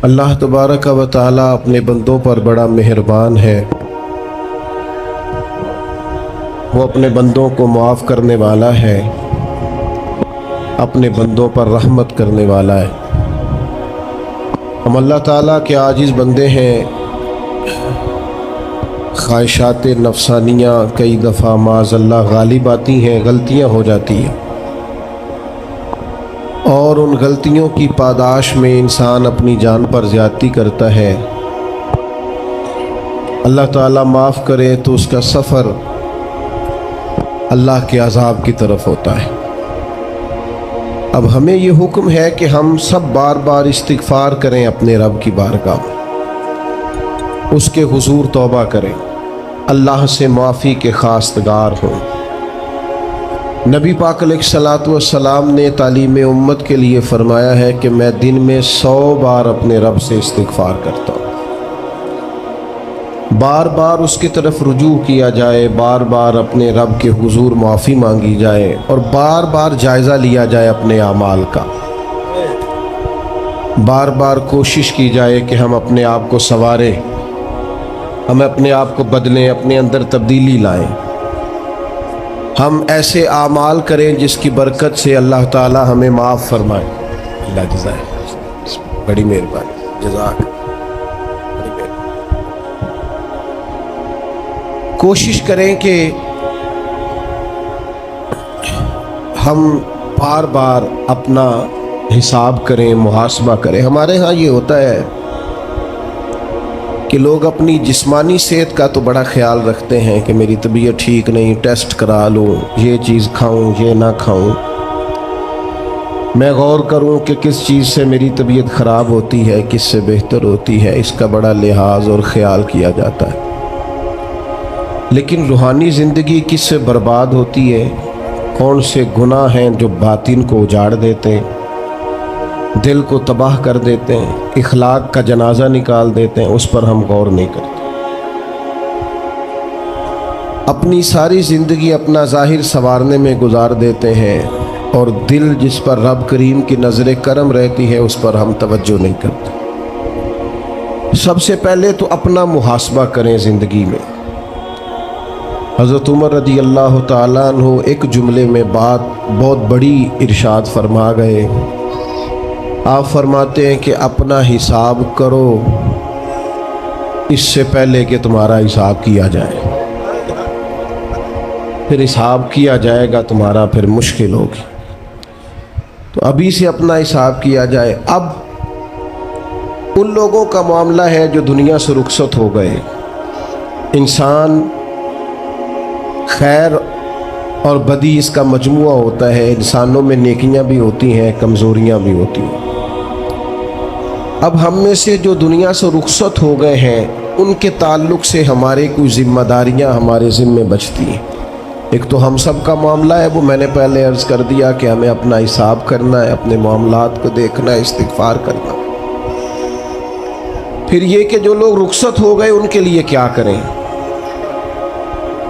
اللہ تبارک و تعالی اپنے بندوں پر بڑا مہربان ہے۔ وہ اپنے بندوں کو معاف کرنے والا ہے، اپنے بندوں پر رحمت کرنے والا ہے۔ ہم اللہ تعالیٰ کے عاجز بندے ہیں، خواہشات نفسانیہ کئی دفعہ معاذ اللہ غالب آتی ہیں، غلطیاں ہو جاتی ہیں، اور ان غلطیوں کی پاداش میں انسان اپنی جان پر زیادتی کرتا ہے۔ اللہ تعالیٰ معاف کرے تو اس کا سفر اللہ کے عذاب کی طرف ہوتا ہے۔ اب ہمیں یہ حکم ہے کہ ہم سب بار بار استغفار کریں، اپنے رب کی بارگاہ میں اس کے حضور توبہ کریں، اللہ سے معافی کے خواستگار ہوں۔ نبی پاک علیہ الصلوۃ والسلام نے تعلیم امت کے لیے فرمایا ہے کہ میں دن میں 100 بار اپنے رب سے استغفار کرتا ہوں۔ بار بار اس کی طرف رجوع کیا جائے، بار بار اپنے رب کے حضور معافی مانگی جائے، اور بار بار جائزہ لیا جائے اپنے اعمال کا۔ بار بار کوشش کی جائے کہ ہم اپنے آپ کو سنواریں، ہم اپنے آپ کو بدلیں، اپنے اندر تبدیلی لائیں، ہم ایسے اعمال کریں جس کی برکت سے اللہ تعالی ہمیں معاف فرمائے۔ اللہ جزائے، بڑی مہربانی، جزاک۔ کوشش کریں کہ ہم بار بار اپنا حساب کریں، محاسبہ کریں۔ ہمارے ہاں یہ ہوتا ہے کہ لوگ اپنی جسمانی صحت کا تو بڑا خیال رکھتے ہیں کہ میری طبیعت ٹھیک نہیں، ٹیسٹ کرا لوں، یہ چیز کھاؤں، یہ نہ کھاؤں، میں غور کروں کہ کس چیز سے میری طبیعت خراب ہوتی ہے، کس سے بہتر ہوتی ہے، اس کا بڑا لحاظ اور خیال کیا جاتا ہے۔ لیکن روحانی زندگی کس سے برباد ہوتی ہے، کون سے گناہ ہیں جو باطن کو اجاڑ دیتے ہیں، دل کو تباہ کر دیتے ہیں، اخلاق کا جنازہ نکال دیتے ہیں، اس پر ہم غور نہیں کرتے۔ اپنی ساری زندگی اپنا ظاہر سنوارنے میں گزار دیتے ہیں، اور دل جس پر رب کریم کی نظر کرم رہتی ہے اس پر ہم توجہ نہیں کرتے۔ سب سے پہلے تو اپنا محاسبہ کریں زندگی میں۔ حضرت عمر رضی اللہ تعالیٰ عنہ ایک جملے میں بات بہت بڑی ارشاد فرما گئے۔ آپ فرماتے ہیں کہ اپنا حساب کرو اس سے پہلے کہ تمہارا حساب کیا جائے، پھر حساب کیا جائے گا تمہارا، پھر مشکل ہوگی۔ تو ابھی سے اپنا حساب کیا جائے۔ اب ان لوگوں کا معاملہ ہے جو دنیا سے رخصت ہو گئے۔ انسان خیر اور بدی اس کا مجموعہ ہوتا ہے، انسانوں میں نیکیاں بھی ہوتی ہیں، کمزوریاں بھی ہوتی ہیں۔ اب ہم میں سے جو دنیا سے رخصت ہو گئے ہیں، ان کے تعلق سے ہمارے کوئی ذمہ داریاں ہمارے ذمے بچتی ہیں۔ ایک تو ہم سب کا معاملہ ہے، وہ میں نے پہلے عرض کر دیا کہ ہمیں اپنا حساب کرنا ہے، اپنے معاملات کو دیکھنا ہے، استغفار کرنا۔ پھر یہ کہ جو لوگ رخصت ہو گئے ان کے لیے کیا کریں۔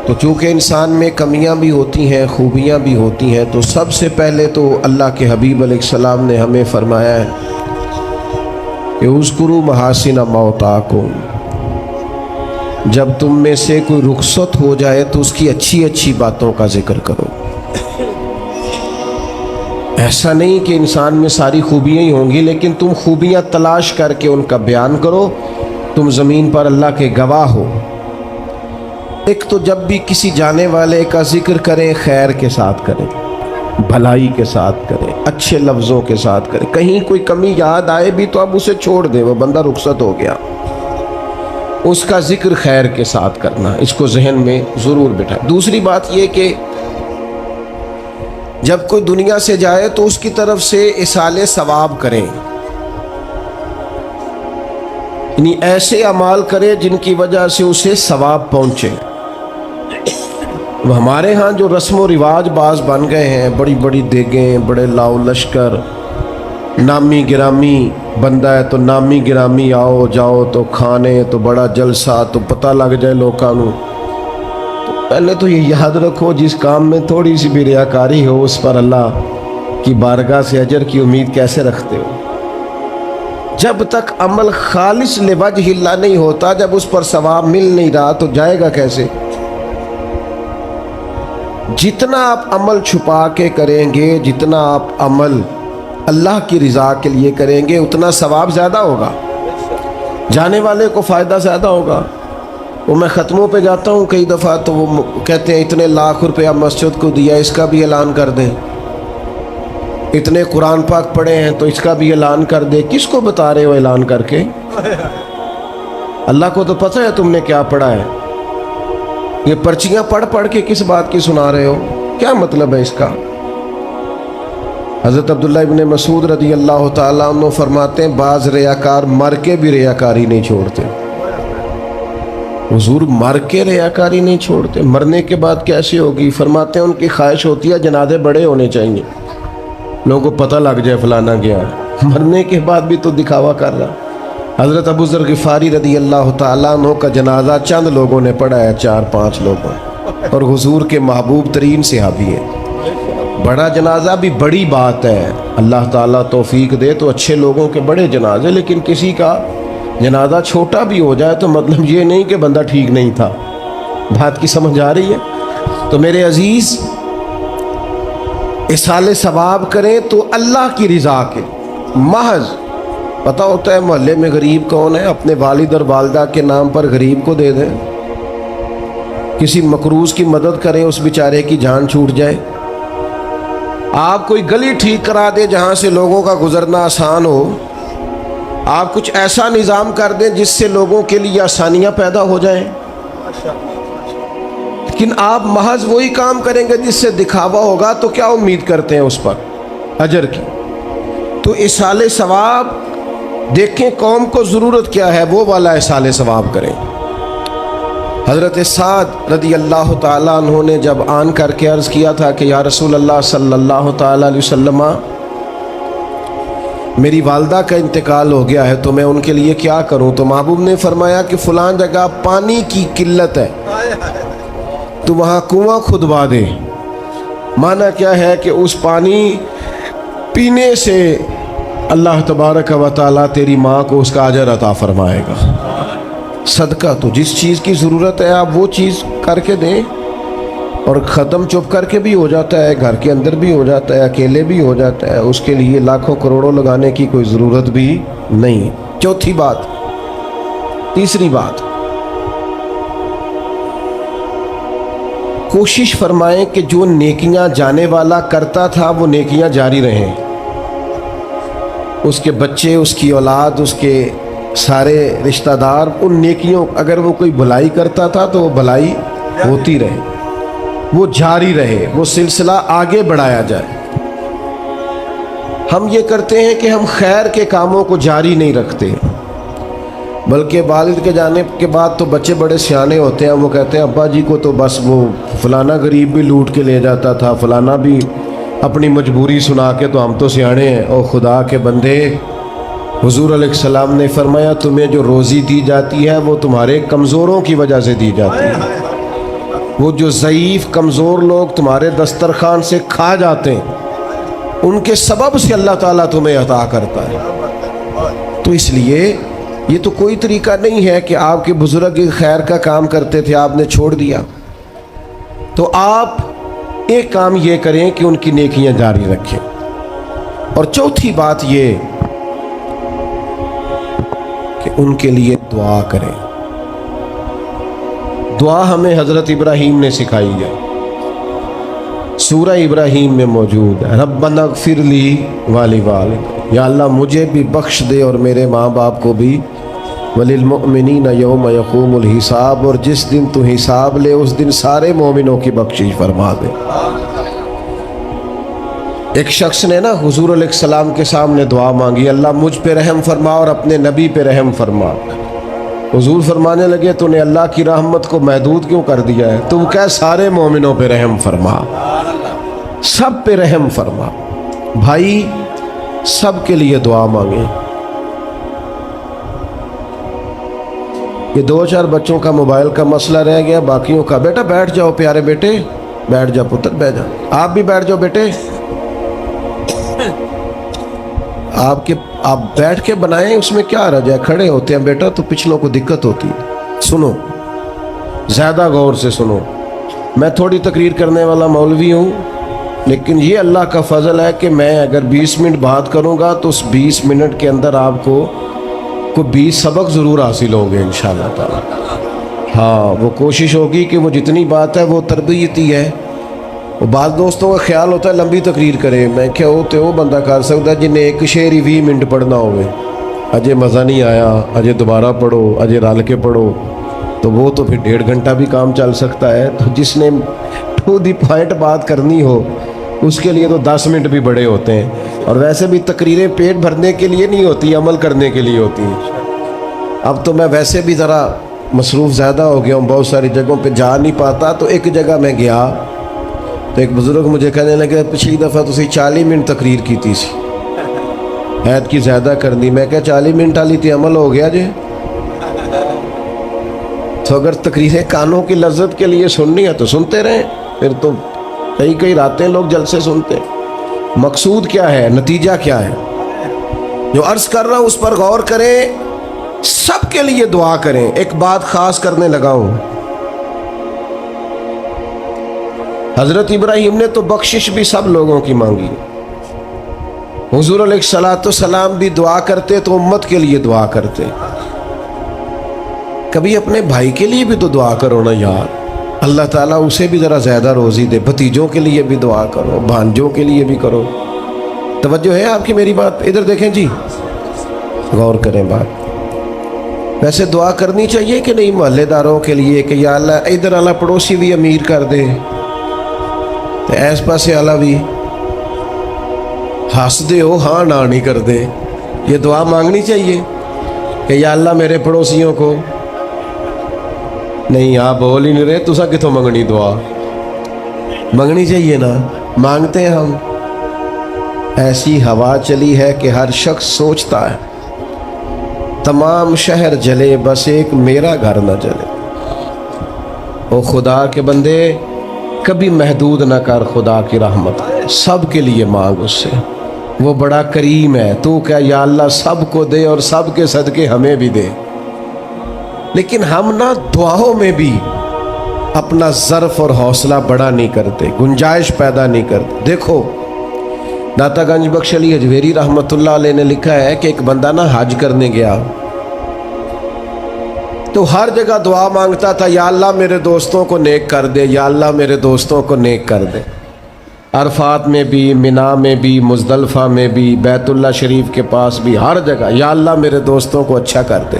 تو چونکہ انسان میں کمیاں بھی ہوتی ہیں، خوبیاں بھی ہوتی ہیں، تو سب سے پہلے تو اللہ کے حبیب علیہ السلام نے ہمیں فرمایا ہے کہ اذکروا محاسن موتاکم، جب تم میں سے کوئی رخصت ہو جائے تو اس کی اچھی اچھی باتوں کا ذکر کرو۔ ایسا نہیں کہ انسان میں ساری خوبیاں ہی ہوں گی، لیکن تم خوبیاں تلاش کر کے ان کا بیان کرو، تم زمین پر اللہ کے گواہ ہو۔ ایک تو جب بھی کسی جانے والے کا ذکر کریں، خیر کے ساتھ کریں، بھلائی کے ساتھ کریں، اچھے لفظوں کے ساتھ کریں۔ کہیں کوئی کمی یاد آئے بھی تو اب اسے چھوڑ دیں، وہ بندہ رخصت ہو گیا، اس کا ذکر خیر کے ساتھ کرنا، اس کو ذہن میں ضرور بٹھائیں۔ دوسری بات یہ کہ جب کوئی دنیا سے جائے تو اس کی طرف سے ایصال ثواب کریں، یعنی ایسے اعمال کرے جن کی وجہ سے اسے ثواب پہنچے۔ ہمارے ہاں جو رسم و رواج بعض بن گئے ہیں، بڑی بڑی دیگیں، بڑے لاؤ لشکر، نامی گرامی بندہ ہے تو نامی گرامی آؤ جاؤ تو کھانے تو بڑا جلسہ تو پتہ لگ جائے لوکاں نوں۔ تو پہلے تو یہ یاد رکھو، جس کام میں تھوڑی سی بھی ریاکاری ہو اس پر اللہ کی بارگاہ سے اجر کی امید کیسے رکھتے ہو؟ جب تک عمل خالص لوجہ اللہ نہیں ہوتا، جب اس پر ثواب مل نہیں رہا تو جائے گا کیسے؟ جتنا آپ عمل چھپا کے کریں گے، جتنا آپ عمل اللہ کی رضا کے لیے کریں گے، اتنا ثواب زیادہ ہوگا، جانے والے کو فائدہ زیادہ ہوگا۔ وہ میں ختموں پہ جاتا ہوں کئی دفعہ تو وہ کہتے ہیں اتنے لاکھ روپیہ مسجد کو دیا، اس کا بھی اعلان کر دیں، اتنے قرآن پاک پڑھے ہیں تو اس کا بھی اعلان کر دے۔ کس کو بتا رہے ہو اعلان کر کے؟ اللہ کو تو پتہ ہے تم نے کیا پڑھا ہے۔ یہ پرچیاں پڑھ پڑھ کے کس بات کی سنا رہے ہو؟ کیا مطلب ہے اس کا؟ حضرت عبداللہ ابن مسعود رضی اللہ تعالیٰ عنہ فرماتے ہیں بعض ریاکار مر کے بھی ریاکاری نہیں چھوڑتے۔ حضور مر کے ریاکاری نہیں چھوڑتے، مرنے کے بعد کیسے ہوگی؟ فرماتے ہیں ان کی خواہش ہوتی ہے جنازے بڑے ہونے چاہیے، لوگوں کو پتہ لگ جائے فلانا گیا ہے۔ مرنے کے بعد بھی تو دکھاوا کر رہا۔ حضرت ابو ذر غفاری رضی اللہ تعالیٰ عنہ کا جنازہ چند لوگوں نے پڑھا ہے، 4-5 لوگوں، اور حضور کے محبوب ترین صحابی ہیں۔ بڑا جنازہ بھی بڑی بات ہے، اللہ تعالیٰ توفیق دے تو اچھے لوگوں کے بڑے جنازے، لیکن کسی کا جنازہ چھوٹا بھی ہو جائے تو مطلب یہ نہیں کہ بندہ ٹھیک نہیں تھا۔ بات کی سمجھ آ رہی ہے؟ تو میرے عزیز، اصال ثواب کریں تو اللہ کی رضا کے محض پتہ ہوتا ہے محلے میں غریب کون ہے، اپنے والد اور والدہ کے نام پر غریب کو دے دیں، کسی مقروض کی مدد کریں، اس بیچارے کی جان چھوٹ جائے۔ آپ کوئی گلی ٹھیک کرا دیں جہاں سے لوگوں کا گزرنا آسان ہو، آپ کچھ ایسا نظام کر دیں جس سے لوگوں کے لیے آسانیاں پیدا ہو جائیں، لیکن آپ محض وہی کام کریں گے جس سے دکھاوا ہوگا تو کیا امید کرتے ہیں اس پر اجر کی؟ تو اصال ثواب دیکھیں قوم کو ضرورت کیا ہے، وہ والا اصال ثواب کریں۔ حضرت سعد رضی اللہ تعالیٰ عنہ نے جب آن کر کے عرض کیا تھا کہ یا رسول اللہ صلی اللہ تعالیٰ علیہ وسلم، میری والدہ کا انتقال ہو گیا ہے تو میں ان کے لیے کیا کروں؟ تو محبوب نے فرمایا کہ فلان جگہ پانی کی قلت ہے تو وہاں کنواں کھدوا دے۔ معنی کیا ہے کہ اس پانی پینے سے اللہ تبارک و تعالیٰ تیری ماں کو اس کا اجر عطا فرمائے گا۔ صدقہ تو جس چیز کی ضرورت ہے آپ وہ چیز کر کے دیں، اور ختم چپ کر کے بھی ہو جاتا ہے، گھر کے اندر بھی ہو جاتا ہے، اکیلے بھی ہو جاتا ہے، اس کے لیے لاکھوں کروڑوں لگانے کی کوئی ضرورت بھی نہیں۔ چوتھی بات، تیسری بات، کوشش فرمائیں کہ جو نیکیاں جانے والا کرتا تھا وہ نیکیاں جاری رہیں، اس کے بچے، اس کی اولاد، اس کے سارے رشتہ دار ان نیکیوں، اگر وہ کوئی بھلائی کرتا تھا تو وہ بھلائی ہوتی رہے، وہ جاری رہے، وہ سلسلہ آگے بڑھایا جائے۔ ہم یہ کرتے ہیں کہ ہم خیر کے کاموں کو جاری نہیں رکھتے، بلکہ والد کے جانے کے بعد تو بچے بڑے سیانے ہوتے ہیں، وہ کہتے ہیں ابا جی کو تو بس وہ فلانا غریب بھی لوٹ کے لے جاتا تھا، فلانا بھی اپنی مجبوری سنا کے، تو ہم تو سیانے ہیں۔ او خدا کے بندے، حضور علیہ السلام نے فرمایا تمہیں جو روزی دی جاتی ہے وہ تمہارے کمزوروں کی وجہ سے دی جاتی ہے۔ وہ جو ضعیف کمزور لوگ تمہارے دسترخوان سے کھا جاتے ہیں، ان کے سبب سے اللہ تعالیٰ تمہیں عطا کرتا ہے۔ تو اس لیے یہ تو کوئی طریقہ نہیں ہے کہ آپ کے بزرگ خیر کا کام کرتے تھے آپ نے چھوڑ دیا، تو آپ ایک کام یہ کریں کہ ان کی نیکیاں جاری رکھیں۔ اور چوتھی بات یہ کہ ان کے لیے دعا کریں۔ دعا ہمیں حضرت ابراہیم نے سکھائی ہے، سورہ ابراہیم میں موجود ہے، ربنا اغفر لی ولوالدی، یا اللہ مجھے بھی بخش دے اور میرے ماں باپ کو بھی، وللمؤمنین یوم یقوم الحساب، اور جس دن تو حساب لے اس دن سارے مومنوں کی بخشش فرما دے۔ ایک شخص نے نا حضور علیہ السلام کے سامنے دعا مانگی، اللہ مجھ پہ رحم فرما اور اپنے نبی پہ رحم فرما۔ حضور فرمانے لگے تو نے اللہ کی رحمت کو محدود کیوں کر دیا ہے؟ تم کہہ سارے مومنوں پہ رحم فرما، سب پہ رحم فرما۔ بھائی سب کے لیے دعا مانگیں۔ یہ 2-4 بچوں کا موبائل کا مسئلہ رہ گیا، باقیوں کا بیٹا بیٹھ جاؤ، پیارے بیٹے بیٹھ جاؤ، پتر بیٹھ جاؤ، آپ بھی بیٹھ جاؤ بیٹے، آپ کے آپ بیٹھ کے بنائیں، اس میں کیا حرج ہے؟ کھڑے ہوتے ہیں بیٹا تو پچھلوں کو دقت ہوتی ہے۔ سنو، زیادہ غور سے سنو، میں تھوڑی تقریر کرنے والا مولوی ہوں، لیکن یہ اللہ کا فضل ہے کہ میں اگر 20 منٹ بات کروں گا تو اس 20 منٹ کے اندر آپ کو 20 سبق ضرور حاصل ہوں گے انشاءاللہ تعالی۔ ہاں، وہ کوشش ہوگی کہ وہ جتنی بات ہے وہ تربیتی ہے۔ وہ بعض دوستوں کا خیال ہوتا ہے لمبی تقریر کرے، میں کیا ہوتے وہ بندہ کر سکتا ہے جنہیں ایک شعر ہی 20 منٹ پڑھنا ہوئے، اجے مزہ نہیں آیا، اجے دوبارہ پڑھو، اجے رل کے پڑھو، تو وہ تو پھر 1.5 گھنٹہ بھی کام چل سکتا ہے۔ تو جس نے ٹو دی پوائنٹ بات کرنی ہو اس کے لیے تو 10 منٹ بھی بڑے ہوتے ہیں، اور ویسے بھی تقریریں پیٹ بھرنے کے لیے نہیں ہوتی، عمل کرنے کے لیے ہوتی ہیں۔ اب تو میں ویسے بھی ذرا مصروف زیادہ ہو گیا ہوں، بہت ساری جگہوں پہ جا نہیں پاتا، تو ایک جگہ میں گیا تو ایک بزرگ مجھے کہنے لگے پچھلی دفعہ تسی 40 منٹ تقریر کی تھی سی، عید کی زیادہ کرنی۔ میں کہا 40 منٹ والی تے عمل ہو گیا جی۔ تو اگر تقریریں کانوں کی لذت کے لیے سننی ہے تو سنتے رہیں، پھر تو کئی راتیں لوگ جلسے سنتے ہیں۔ مقصود کیا ہے، نتیجہ کیا ہے؟ جو عرض کر رہا ہوں اس پر غور کریں، سب کے لیے دعا کریں۔ ایک بات خاص کرنے لگا ہوں، حضرت ابراہیم نے تو بخشش بھی سب لوگوں کی مانگی، حضور علیہ الصلوۃ والسلام بھی دعا کرتے تو امت کے لیے دعا کرتے۔ کبھی اپنے بھائی کے لیے بھی تو دعا کرو نا یار، اللہ تعالیٰ اسے بھی ذرا زیادہ روزی دے، بھتیجوں کے لیے بھی دعا کرو، بھانجوں کے لیے بھی کرو۔ توجہ ہے آپ کی میری بات؟ ادھر دیکھیں جی، غور کریں بات۔ ویسے دعا کرنی چاہیے کہ نہیں محلے داروں کے لیے کہ یا اللہ ادھر والا پڑوسی بھی امیر کر دے، تو ایس پاسے والا بھی ہنس دے ہو ہاں نہ نہیں کر دے۔ یہ دعا مانگنی چاہیے کہ یا اللہ میرے پڑوسیوں کو، نہیں آپ بول ہی نہیں رہے، تسا کتوں منگنی دعا؟ منگنی چاہیے نا، مانگتے ہیں ہم۔ ایسی ہوا چلی ہے کہ ہر شخص سوچتا ہے تمام شہر جلے بس ایک میرا گھر نہ جلے۔ او خدا کے بندے کبھی محدود نہ کر خدا کی رحمت، سب کے لیے مانگ اس سے، وہ بڑا کریم ہے۔ تو کیا یا اللہ سب کو دے اور سب کے صدقے ہمیں بھی دے۔ لیکن ہم نہ دعاؤں میں بھی اپنا ظرف اور حوصلہ بڑا نہیں کرتے، گنجائش پیدا نہیں کرتے۔ دیکھو داتا گنج بخش علی حجویری رحمۃ اللہ علیہ نے لکھا ہے کہ ایک بندہ نہ حج کرنے گیا تو ہر جگہ دعا مانگتا تھا، یا اللہ میرے دوستوں کو نیک کر دے، یا اللہ میرے دوستوں کو نیک کر دے۔ عرفات میں بھی، منا میں بھی، مزدلفہ میں بھی، بیت اللہ شریف کے پاس بھی، ہر جگہ یا اللہ میرے دوستوں کو اچھا کر دے۔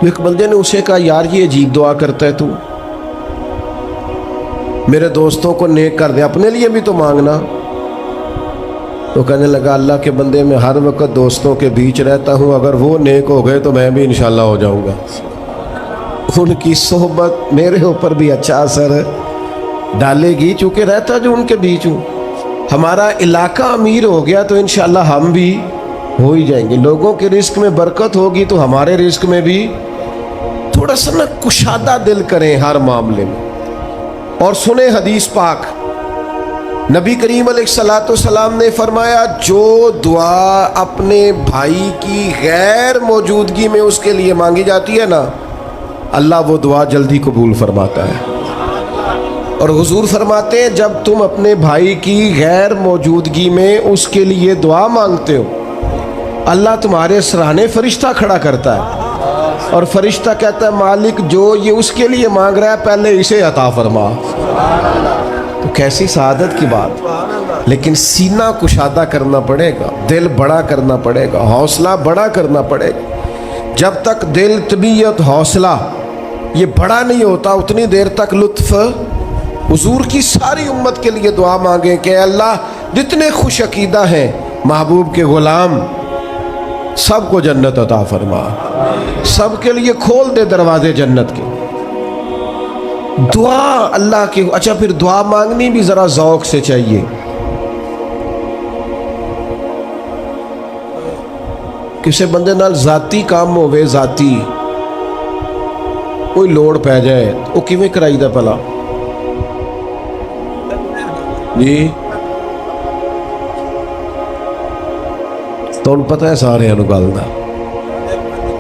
ایک بندے نے اسے کہا یار یہ عجیب دعا کرتا ہے تو، میرے دوستوں کو نیک کر دے، اپنے لیے بھی تو مانگنا۔ تو کہنے لگا اللہ کے بندے میں ہر وقت دوستوں کے بیچ رہتا ہوں، اگر وہ نیک ہو گئے تو میں بھی انشاءاللہ ہو جاؤں گا۔ ان کی صحبت میرے اوپر بھی اچھا اثر ڈالے گی چونکہ رہتا جو ان کے بیچ ہوں۔ ہمارا علاقہ امیر ہو گیا تو انشاءاللہ ہم بھی ہو ہی جائیں گے۔ لوگوں کے رزق میں برکت ہوگی تو ہمارے رزق میں بھی تھوڑا سا نا کشادہ دل کریں ہر معاملے میں۔ اور سنیں حدیث پاک، نبی کریم علیہ الصلوۃ والسلام نے فرمایا جو دعا اپنے بھائی کی غیر موجودگی میں اس کے لیے مانگی جاتی ہے نا، اللہ وہ دعا جلدی قبول فرماتا ہے۔ اور حضور فرماتے ہیں جب تم اپنے بھائی کی غیر موجودگی میں اس کے لیے دعا مانگتے ہو، اللہ تمہارے سرانے فرشتہ کھڑا کرتا ہے اور فرشتہ کہتا ہے مالک جو یہ اس کے لیے مانگ رہا ہے پہلے اسے عطا فرما۔ تو کیسی سعادت کی بات۔ لیکن سینہ کشادہ کرنا پڑے گا، دل بڑا کرنا پڑے گا، حوصلہ بڑا کرنا پڑے گا۔ جب تک دل، طبیعت، حوصلہ یہ بڑا نہیں ہوتا اتنی دیر تک لطف۔ حضور کی ساری امت کے لیے دعا مانگیں کہ اللہ جتنے خوش عقیدہ ہیں محبوب کے غلام سب کو جنت عطا فرما، سب کے لیے کھول دے دروازے جنت کے۔ دعا اللہ کی۔ اچھا پھر دعا مانگنی بھی ذرا ذوق سے چاہیے۔ کسی بندے نال ذاتی کام ہوئے، ذاتی کوئی لوڑ پہ جائے وہ کیویں کرائی دا پلا جی؟ ਤੁਹਾਨੂੰ ਪਤਾ ਹੈ ਸਾਰਿਆਂ ਨੂੰ ਗੱਲ ਦਾ।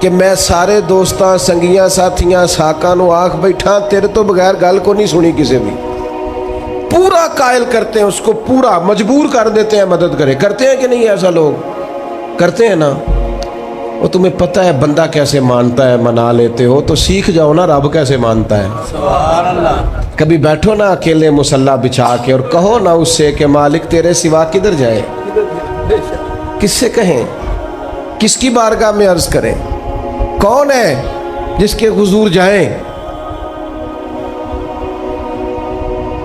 کہ میں سارے دوستاں سنگیاں ساتھیاں ساکاں نو آکھ بیٹھا تیرے تو بغیر گل کو نہیں سنی کسی بھی. پورا قائل کرتے ہیں اس کو، پورا مجبور کر دیتے ہیں مدد کرے. کرتے ہیں کہ نہیں ایسا لوگ؟ کرتے ہیں نا. وہ تمہیں پتہ ہے بندہ کیسے مانتا ہے، منا لیتے ہو تو سیکھ جاؤ نا رب کیسے مانتا ہے. سبحان اللہ. کبھی بیٹھو نا اکیلے مصلی بچھا کے اور کہو نا اس سے کہ مالک تیرے سوا کدھر جائے. کس سے کہیں؟ کس کی بارگاہ میں عرض کریں؟ کون ہے جس کے حضور جائیں؟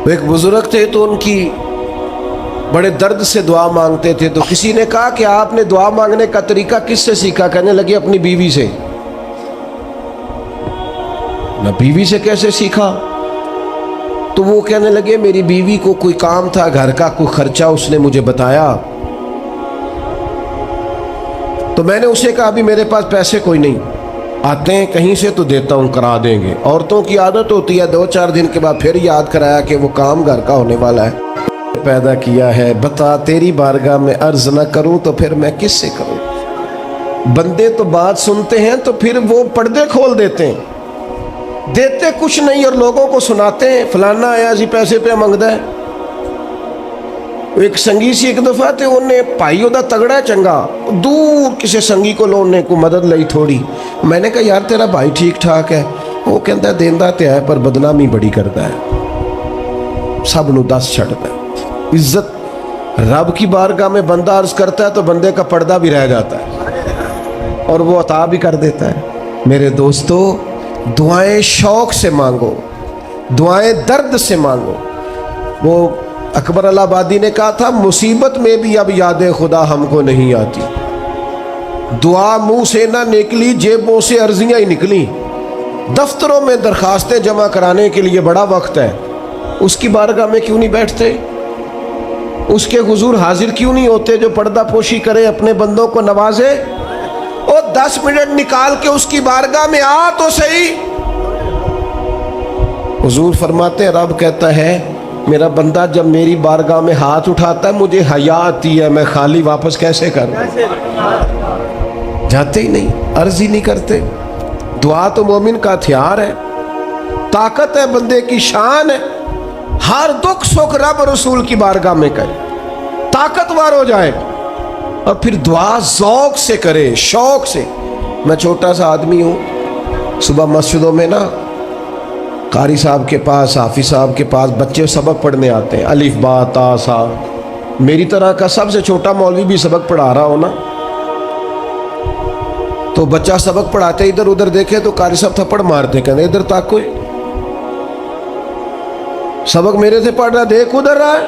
ایک بزرگ تھے تو ان کی بڑے درد سے دعا مانگتے تھے، تو کسی نے کہا کہ آپ نے دعا مانگنے کا طریقہ کس سے سیکھا؟ کہنے لگے اپنی بیوی سے. نہ بیوی سے کیسے سیکھا؟ تو وہ کہنے لگے میری بیوی کو کوئی کام تھا گھر کا، کوئی خرچہ اس نے مجھے بتایا، تو میں نے اسے کہا ابھی میرے پاس پیسے کوئی نہیں، آتے ہیں کہیں سے تو دیتا ہوں، کرا دیں گے. عورتوں کی عادت ہوتی ہے 2-4 دن کے بعد پھر یاد کرایا کہ وہ کام گھر کا ہونے والا ہے. پیدا کیا ہے، بتا تیری بارگاہ میں عرض نہ کروں تو پھر میں کس سے کروں. بندے تو بات سنتے ہیں تو پھر وہ پردے کھول دیتے ہیں، دیتے کچھ نہیں اور لوگوں کو سناتے ہیں فلانا آیا جی پیسے پہ منگدا ہے. ایک سنگی سی ایک دفعہ تے انہیں پائی دا تگڑا ہے چنگا، دور کسی سنگی کو لونے کو مدد لئی تھوڑی. میں نے کہا یار تیرا بھائی ٹھیک ٹھاک ہے؟ وہ کہتا ہے دیندا تے ہے پر بدنامی بڑی کرتا ہے، سب نو دس چھڑتا ہے. عزت رب کی بارگاہ میں بندہ عرض کرتا ہے تو بندے کا پردہ بھی رہ جاتا ہے اور وہ عطا بھی کر دیتا ہے. میرے دوستو دعائیں شوق سے مانگو، دعائیں درد سے مانگو. وہ اکبر اللہ آبادی نے کہا تھا مصیبت میں بھی اب یاد خدا ہم کو نہیں آتی. دعا منہ سے نہ نکلی، جیبوں سے عرضیاں ہی نکلی. دفتروں میں درخواستیں جمع کرانے کے لیے بڑا وقت ہے، اس کی بارگاہ میں کیوں نہیں بیٹھتے؟ اس کے حضور حاضر کیوں نہیں ہوتے جو پردہ پوشی کرے، اپنے بندوں کو نوازے؟ اور 10 منٹ نکال کے اس کی بارگاہ میں آ تو صحیح. حضور فرماتے ہیں رب کہتا ہے میرا بندہ جب میری بارگاہ میں ہاتھ اٹھاتا ہے مجھے حیا آتی ہے، میں خالی واپس کیسے کروں؟ جاتے ہی نہیں، عرض ہی نہیں کرتے. دعا تو مومن کا ہتھیار ہے، طاقت ہے بندے کی، شان ہے. ہر دکھ سکھ رب رسول کی بارگاہ میں کرے، طاقتور ہو جائے. اور پھر دعا ذوق سے کرے، شوق سے. میں چھوٹا سا آدمی ہوں، صبح مسجدوں میں نا قاری صاحب کے پاس، حافظ صاحب کے پاس بچے سبق پڑھنے آتے ہیں، الف با تا سا. میری طرح کا سب سے چھوٹا مولوی بھی سبق پڑھا رہا ہو نا، تو بچہ سبق پڑھاتے ادھر ادھر دیکھے تو قاری صاحب تھپڑ مارتے، کہتے ادھر تاک کوئی سبق میرے سے پڑھ رہا، دیکھ ادھر رہا ہے.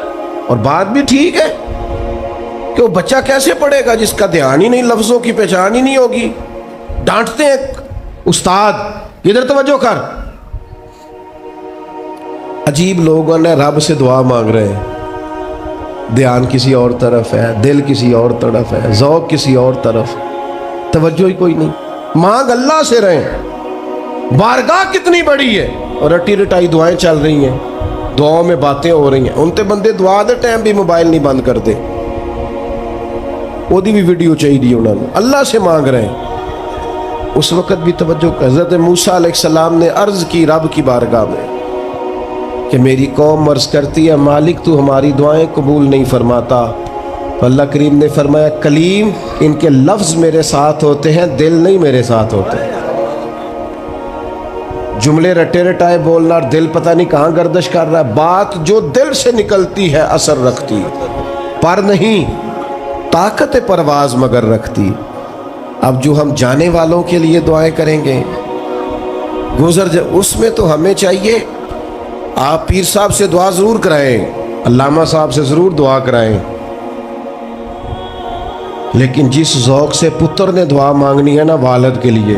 اور بات بھی ٹھیک ہے کہ وہ بچہ کیسے پڑھے گا جس کا دھیان ہی نہیں، لفظوں کی پہچان ہی نہیں ہوگی. ڈانٹتے ہیں استاد ادھر توجہ کر. عجیب لوگوں نے رب سے دعا مانگ رہے ہیں، دھیان کسی اور طرف ہے، دل کسی اور طرف ہے، ذوق کسی اور طرف، توجہ ہی کوئی نہیں. مانگ اللہ سے رہے. بارگاہ کتنی بڑی ہے اور رٹی رٹائی دعائیں چل رہی ہیں، دعاؤں میں باتیں ہو رہی ہیں. ان تے بندے دعا دے ٹائم بھی موبائل نہیں بند کرتے، وہ دی بھی ویڈیو چاہیے انہوں نے. اللہ سے مانگ رہے ہیں. اس وقت بھی توجہ. حضرت موسیٰ علیہ السلام نے عرض کی رب کی بارگاہ میں کہ میری قوم عرض کرتی ہے مالک تو ہماری دعائیں قبول نہیں فرماتا. اللہ کریم نے فرمایا کلیم ان کے لفظ میرے ساتھ ہوتے ہیں، دل نہیں میرے ساتھ ہوتے. جملے رٹے رٹائے بولنا اور دل پتہ نہیں کہاں گردش کر رہا ہے. بات جو دل سے نکلتی ہے اثر رکھتی، پر نہیں طاقت پرواز مگر رکھتی. اب جو ہم جانے والوں کے لیے دعائیں کریں گے گزر اس میں تو ہمیں چاہیے آپ پیر صاحب سے دعا ضرور کرائیں، علامہ صاحب سے ضرور دعا کرائیں، لیکن جس ذوق سے پتر نے دعا مانگنی ہے نا والد کے لیے،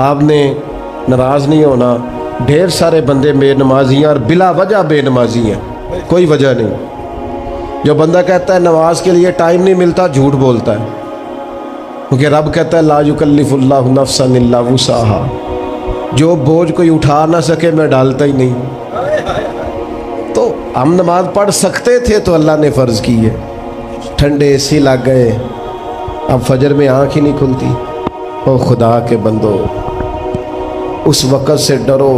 آپ نے ناراض نہیں ہونا. ڈھیر سارے بندے بے نمازی ہیں اور بلا وجہ بے نمازی ہیں, کوئی وجہ نہیں. جو بندہ کہتا ہے نماز کے لیے ٹائم نہیں ملتا, جھوٹ بولتا ہے, کیونکہ رب کہتا ہے لا یکلف اللہ نفسا الا وسعہا, جو بوجھ کوئی اٹھا نہ سکے میں ڈالتا ہی نہیں. تو ہم نماز پڑھ سکتے تھے تو اللہ نے فرض کی ہے. ٹھنڈے اے سی لگ گئے, اب فجر میں آنکھ ہی نہیں کھلتی. او خدا کے بندو, اس وقت سے ڈرو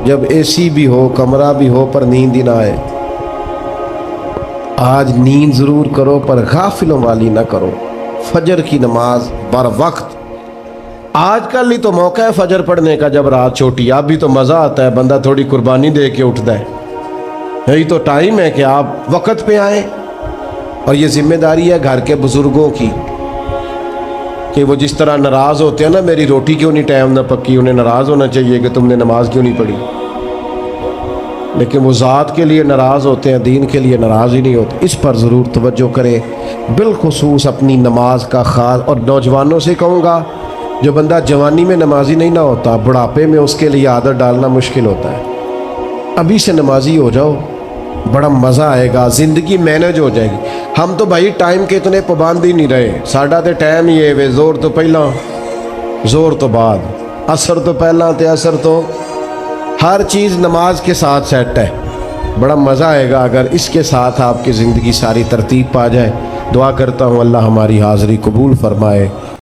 جب اے سی بھی ہو, کمرہ بھی ہو, پر نیند ہی نہ آئے. آج نیند ضرور کرو پر غافلوں والی نہ کرو. فجر کی نماز بر وقت. آج کل ہی تو موقع ہے فجر پڑھنے کا جب رات چھوٹی. اب بھی تو مزہ آتا ہے, بندہ تھوڑی قربانی دے کے اٹھتا ہے. یہی تو ٹائم ہے کہ آپ وقت پہ آئیں. اور یہ ذمہ داری ہے گھر کے بزرگوں کی کہ وہ جس طرح ناراض ہوتے ہیں نا, میری روٹی کیوں نہیں ٹائم نہ پکی, انہیں ناراض ہونا چاہیے کہ تم نے نماز کیوں نہیں پڑھی. لیکن وہ ذات کے لیے ناراض ہوتے ہیں, دین کے لیے ناراض ہی نہیں ہوتے. اس پر ضرور توجہ کریں, بالخصوص اپنی نماز کا خاص. اور نوجوانوں سے کہوں گا, جو بندہ جوانی میں نمازی نہیں نہ ہوتا, بڑھاپے میں اس کے لیے عادت ڈالنا مشکل ہوتا ہے. ابھی سے نمازی ہو جاؤ, بڑا مزہ آئے گا, زندگی مینج ہو جائے گی. ہم تو بھائی ٹائم کے اتنے پابند ہی نہیں رہے. ساڈا تے ٹائم ہی ہے, زور تو پہلا زور تو بعد, عصر تو پہلا تے عصر تو, ہر چیز نماز کے ساتھ سیٹ ہے. بڑا مزہ آئے گا اگر اس کے ساتھ آپ کی زندگی ساری ترتیب پا جائے. دعا کرتا ہوں اللہ ہماری حاضری قبول فرمائے.